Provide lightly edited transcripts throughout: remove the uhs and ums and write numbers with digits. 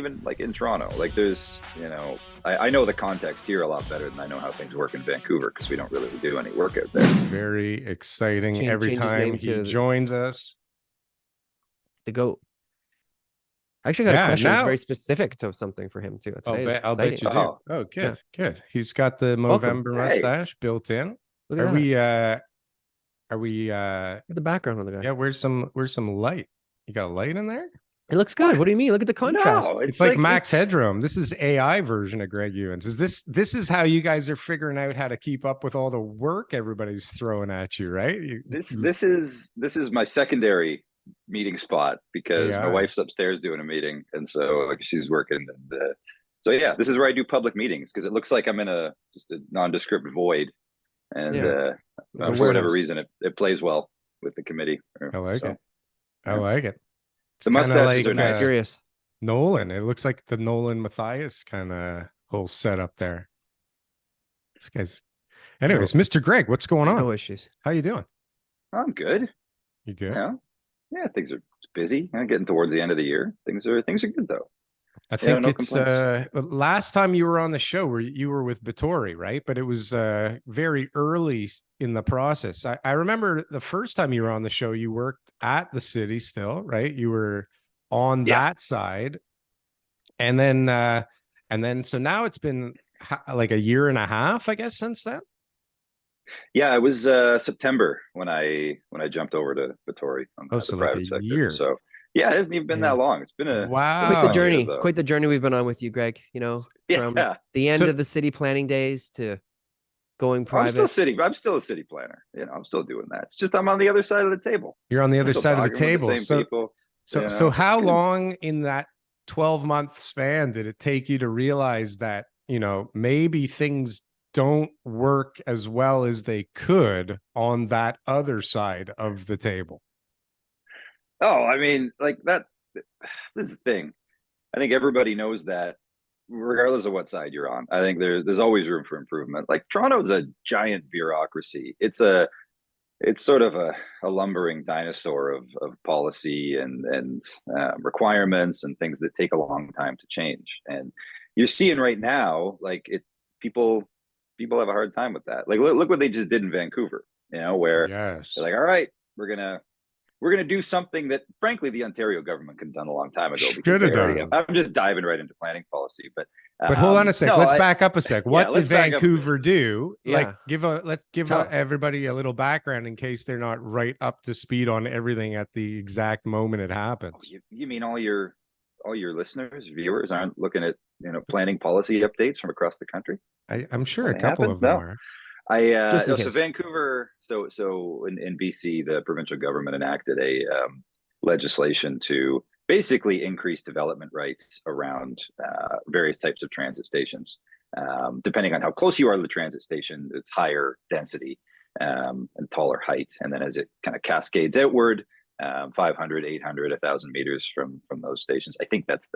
even like in Toronto, like there's, I know the context here a lot better than I know how things work in Vancouver because we don't really do any work out there. Very exciting every time he joins us. The GOAT. I actually got a question that's very specific to something for him too. I'll bet you do. Oh, good, good. He's got the Movember mustache built in. Are we the background on the guy? Yeah, where's some light? You got a light in there? It looks good. What do you mean? Look at the contrast. No, it's like Max Headroom. This is AI version of Greg Ewens. This is how you guys are figuring out how to keep up with all the work everybody's throwing at you, right? This is my secondary meeting spot because my wife's upstairs doing a meeting, and so she's working. And so yeah, this is where I do public meetings because it looks like I'm in just a nondescript void, and for whatever reason, it plays well with the committee. I like it. I like it. It's the mustaches are nice. Curious. Nolan. It looks like the Nolan Matthias kind of whole setup there. This guy's. Anyways, Mr. Greg, what's going on? No issues. How you doing? I'm good. You good? Yeah, things are busy. Getting towards the end of the year. Things are good though. I think it's last time you were on the show you were with Batory, right? But it was very early in the process. I remember the first time you were on the show, you worked at the city still, right? You were on that side. And then so now it's been like a year and a half, I guess, since then. Yeah, it was September when I jumped over to Batory on the private sector. Year. So yeah, it hasn't even been that long. It's been a quite the journey. Quite the journey we've been on with you, Greg. From the end of the city planning days to going private. I'm still a city planner. I'm still doing that. It's just I'm on the other side of the table. You're on the other side of the table. So how long in that 12-month span did it take you to realize that, maybe things don't work as well as they could on that other side of the table? Oh, I mean, like that. This is the thing. I think everybody knows that, regardless of what side you're on. I think there's always room for improvement. Like Toronto's a giant bureaucracy. It's sort of a lumbering dinosaur of policy and requirements and things that take a long time to change. And you're seeing right now, like people have a hard time with that. Like look what they just did in Vancouver. Where they're like, all right, we're gonna do something that, frankly, the Ontario government could have done a long time ago. Should have done. I'm just diving right into planning policy, but hold on a sec. Let's back up a sec. What did Vancouver do? Yeah. Let's give everybody a little background in case they're not right up to speed on everything at the exact moment it happens. Oh, you mean all your listeners, viewers aren't looking at planning policy updates from across the country? I'm sure a couple of them are. So Vancouver, so in BC, the provincial government enacted a legislation to basically increase development rights around various types of transit stations. Depending on how close you are to the transit station, it's higher density and taller height. And then as it kind of cascades outward, 500, 800, 1,000 meters from those stations. I think that's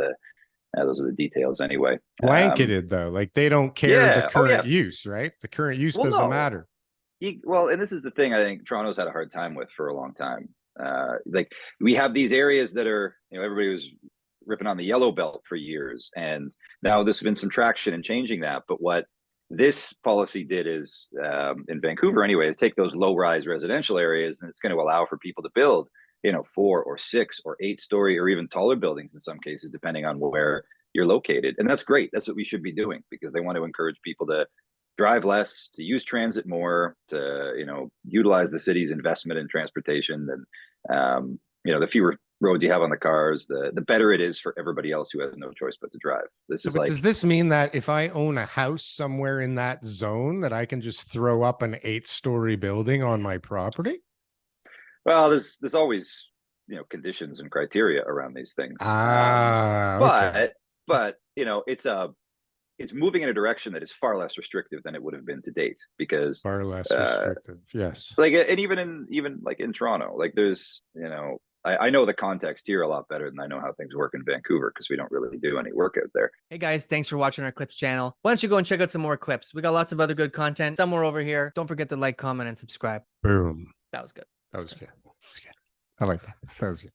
those are the details anyway. Blanketed though, like they don't care the current use, right? The current use doesn't matter. And this is the thing I think Toronto's had a hard time with for a long time. Like we have these areas that are, everybody was ripping on the yellow belt for years, and now there's been some traction in changing that. But what this policy did is, in Vancouver anyway, is take those low-rise residential areas, and it's going to allow for people to build 4 or 6 or 8-story or even taller buildings in some cases, depending on where you're located. And that's great. That's what we should be doing because they want to encourage people to drive less, to use transit more, to, utilize the city's investment in transportation. And, the fewer roads you have on the cars, the better it is for everybody else who has no choice but to drive. Does this mean that if I own a house somewhere in that zone that I can just throw up an 8-story building on my property? Well, there's always, conditions and criteria around these things. Okay. But it's moving in a direction that is far less restrictive than it would have been to date, because far less restrictive. Yes. Like, and even in Toronto, like there's, I know the context here a lot better than I know how things work in Vancouver because we don't really do any work out there. Hey guys, thanks for watching our clips channel. Why don't you go and check out some more clips? We got lots of other good content somewhere over here. Don't forget to like, comment, and subscribe. Boom. That was good. That was good. I like that. That was good.